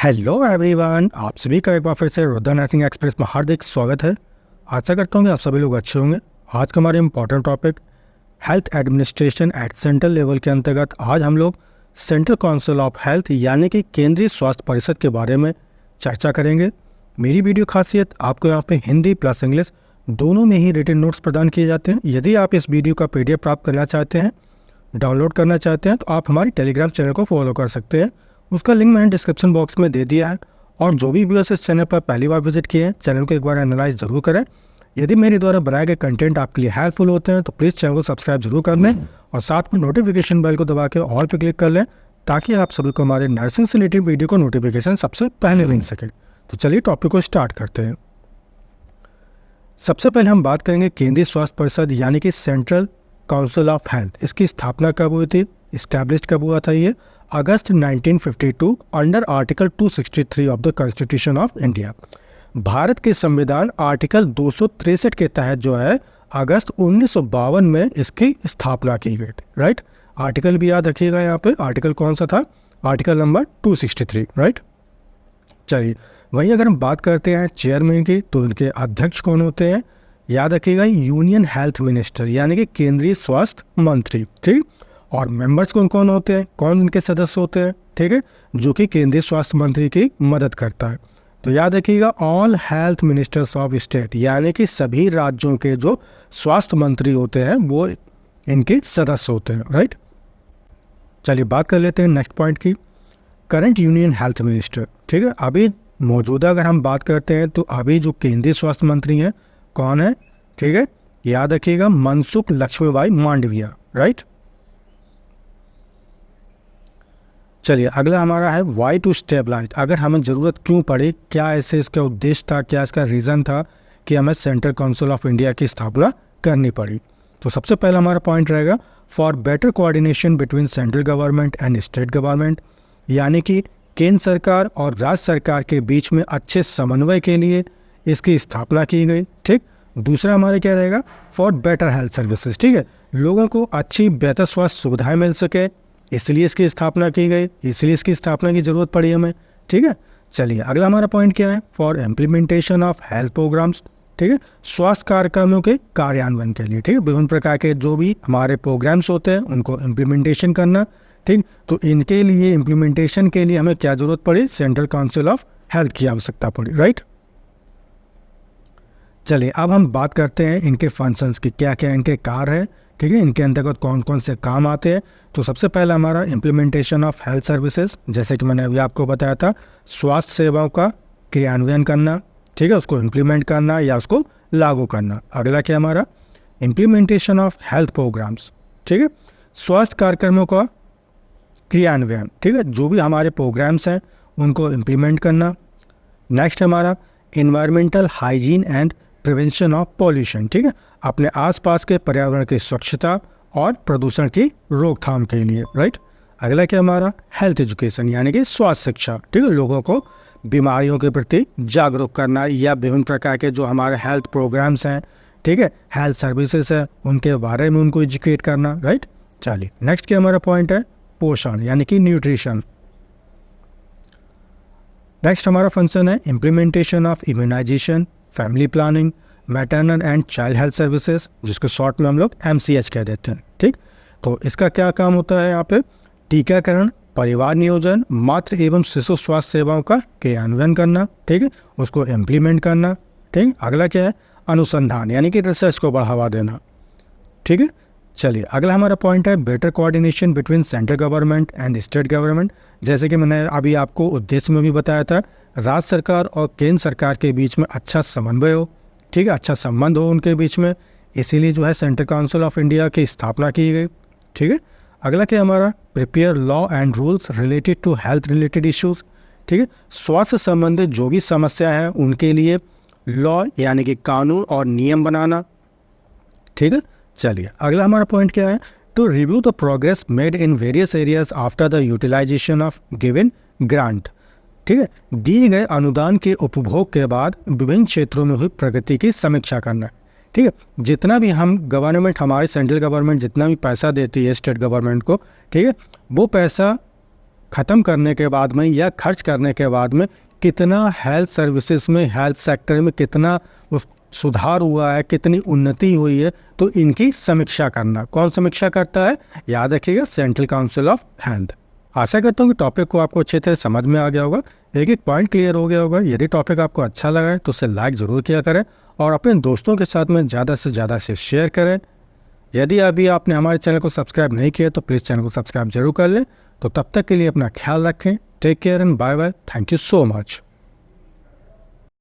Hello everyone, आप सभी का एक बार फिर से रुद्र नर्सिंग एक्सप्रेस में हार्दिक स्वागत है। आशा करता हूँ कि आप सभी लोग अच्छे होंगे। आज का हमारे important topic health administration at central level के अंतर्गत आज हम लोग सेंट्रल काउंसिल ऑफ हेल्थ यानी कि केंद्रीय स्वास्थ्य परिषद के बारे में चर्चा करेंगे। मेरी वीडियो खासियत आपको यहाँ पे हिंदी प्लस इंग्लिश दोनों में ही रिटन नोट्स प्रदान किए जाते हैं। यदि आप इस वीडियो का PDF प्राप्त करना चाहते हैं, डाउनलोड करना चाहते हैं, तो आप हमारी टेलीग्राम चैनल को फॉलो कर सकते हैं। उसका लिंक मैंने डिस्क्रिप्शन बॉक्स में दे दिया है। और जो भी व्यूअर्स इस चैनल पर पहली बार विजिट किए हैं, चैनल को एक बार एनालाइज जरूर करें। यदि मेरे द्वारा बनाए गए कंटेंट आपके लिए हेल्पफुल होते हैं तो प्लीज़ चैनल को सब्सक्राइब जरूर कर लें और साथ में नोटिफिकेशन बेल को दबा के ऑल पे क्लिक कर लें ताकि आप सभी को हमारे नर्सिंग से रिलेटेड वीडियो को नोटिफिकेशन सबसे पहले मिल सके। तो चलिए टॉपिक को स्टार्ट करते हैं। सबसे पहले हम बात करेंगे केंद्रीय स्वास्थ्य परिषद यानी कि सेंट्रल काउंसिल ऑफ हेल्थ। इसकी स्थापना कब हुई थी, इस्टेब्लिश कब हुआ था? ये अगस्त 1952 under article 263 of the constitution of India. Bharat के संविधान आर्टिकल 263 के तहत जो है अगस्त 1952 में इसकी स्थापना की गई थी। राइट, आर्टिकल भी याद रखिएगा। यहाँ पे आर्टिकल कौन सा था? Article number 263। राइट, चलिए वहीं अगर हम बात करते हैं चेयरमैन की, तो इनके अध्यक्ष कौन होते हैं? याद रखिएगा, यूनियन हेल्थ मिनिस्टर यानी कि केंद्रीय स्वास्थ्य मंत्री। ठीक, और मेंबर्स कौन कौन होते हैं, कौन इनके सदस्य होते हैं? ठीक है, जो कि केंद्रीय स्वास्थ्य मंत्री की मदद करता है। तो याद रखिएगा, all health ministers of state यानी कि सभी राज्यों के जो स्वास्थ्य मंत्री होते हैं वो इनके सदस्य होते हैं। राइट, चलिए बात कर लेते हैं नेक्स्ट पॉइंट की, करंट यूनियन हेल्थ मिनिस्टर। ठीक है, अभी मौजूदा अगर हम बात करते हैं तो अभी जो केंद्रीय स्वास्थ्य मंत्री हैं कौन है? ठीक है, याद रखिएगा, मनसुख लक्ष्मीबाई मांडविया। राइट, चलिए अगला हमारा है वाई टू स्टेबलाइज। अगर हमें ज़रूरत क्यों पड़ी, क्या ऐसे इसका उद्देश्य था, क्या इसका रीज़न था कि हमें सेंट्रल काउंसिल ऑफ इंडिया की स्थापना करनी पड़ी? तो सबसे पहला हमारा पॉइंट रहेगा for better coordination between central government and state government, यानी कि केंद्र सरकार और राज्य सरकार के बीच में अच्छे समन्वय के लिए इसकी स्थापना की गई। ठीक, दूसरा हमारे क्या रहेगा? For better health services. ठीक है, लोगों को अच्छी बेहतर स्वास्थ्य सुविधाएं मिल सके, इसलिए इसकी स्थापना की गई, इसलिए इसकी स्थापना की जरूरत पड़ी हमें। ठीक है, चलिए अगला हमारा पॉइंट क्या है? For implementation of health programmes. ठीक है, स्वास्थ्य कार्यक्रमों के कार्यान्वयन के लिए। ठीक है, विभिन्न प्रकार के जो भी हमारे प्रोग्राम्स होते हैं उनको इम्प्लीमेंटेशन करना। ठीक, तो इनके लिए इम्प्लीमेंटेशन के लिए हमें क्या जरूरत पड़ी? सेंट्रल काउंसिल ऑफ हेल्थ की आवश्यकता पड़ी। राइट, चलिए अब हम बात करते हैं इनके फंक्शंस की, क्या क्या इनके कार्य है। ठीक है, इनके अंतर्गत कौन कौन से काम आते हैं? तो सबसे पहला हमारा इम्प्लीमेंटेशन ऑफ हेल्थ सर्विसेज, जैसे कि मैंने अभी आपको बताया था, स्वास्थ्य सेवाओं का क्रियान्वयन करना। ठीक है, उसको इम्प्लीमेंट करना या उसको लागू करना। अगला क्या हमारा? Implementation of health programmes. ठीक है, स्वास्थ्य कार्यक्रमों का क्रियान्वयन। ठीक है, जो भी हमारे प्रोग्राम्स हैं उनको इम्प्लीमेंट करना। नेक्स्ट हमारा environmental hygiene and prevention of pollution. ठीक है, अपने आसपास के पर्यावरण की स्वच्छता और प्रदूषण की रोकथाम के लिए। राइट, अगला क्या हमारा? हेल्थ एजुकेशन यानी कि स्वास्थ्य शिक्षा। ठीक है, लोगों को बीमारियों के प्रति जागरूक करना या विभिन्न प्रकार के जो हमारे हेल्थ प्रोग्राम्स हैं, ठीक है, हेल्थ सर्विसेज है, उनके बारे में उनको एजुकेट करना। राइट, चलिए नेक्स्ट क्या हमारा पॉइंट है? पोषण यानी कि न्यूट्रिशन। नेक्स्ट हमारा फंक्शन है implementation of immunisation, family planning, maternal and child health services, जिसको शॉर्ट में हम लोग MCH कह देते हैं। ठीक, तो इसका क्या काम होता है यहाँ पे? टीकाकरण, परिवार नियोजन, मातृ एवं शिशु स्वास्थ्य सेवाओं का क्रियान्वयन करना। ठीक है, उसको इम्प्लीमेंट करना। ठीक, अगला क्या है? अनुसंधान यानी कि रिसर्च को बढ़ावा देना। ठीक है, चलिए अगला हमारा पॉइंट है better coordination between central government and state government. जैसे कि मैंने अभी आपको उद्देश्य में भी बताया था, राज्य सरकार और केंद्र सरकार के बीच में अच्छा समन्वय हो। ठीक है, अच्छा संबंध हो उनके बीच में, इसीलिए जो है सेंट्रल काउंसिल ऑफ इंडिया की स्थापना की गई। ठीक है, अगला क्या हमारा? Prepare law and rules related to health related issues. ठीक है, स्वास्थ्य संबंधित जो भी समस्या है उनके लिए लॉ यानी कि कानून और नियम बनाना। ठीक है, चलिए अगला हमारा पॉइंट क्या है? To review the progress made in various areas after the utilisation of given grant. ठीक है, दिए गए अनुदान के उपभोग के बाद विभिन्न क्षेत्रों में हुई प्रगति की समीक्षा करना। ठीक है, जितना भी हम गवर्नमेंट, हमारी सेंट्रल गवर्नमेंट जितना भी पैसा देती है स्टेट गवर्नमेंट को, ठीक है, वो पैसा ख़त्म करने के बाद में या खर्च करने के बाद में कितना हेल्थ सर्विसेज में, हेल्थ सेक्टर में कितना सुधार हुआ है, कितनी उन्नति हुई है, तो इनकी समीक्षा करना। कौन समीक्षा करता है? याद रखिएगा, सेंट्रल काउंसिल ऑफ हेल्थ। आशा करता हूँ कि टॉपिक को आपको अच्छे तरह समझ में आ गया होगा, एक एक पॉइंट क्लियर हो गया होगा। यदि टॉपिक आपको अच्छा लगा है तो उसे लाइक ज़रूर किया करें और अपने दोस्तों के साथ में ज़्यादा से ज़्यादा से शेयर करें। यदि अभी आपने हमारे चैनल को सब्सक्राइब नहीं किया तो प्लीज़ चैनल को सब्सक्राइब जरूर कर लें। तो तब तक के लिए अपना ख्याल रखें। Take care and bye bye. Thank you so much.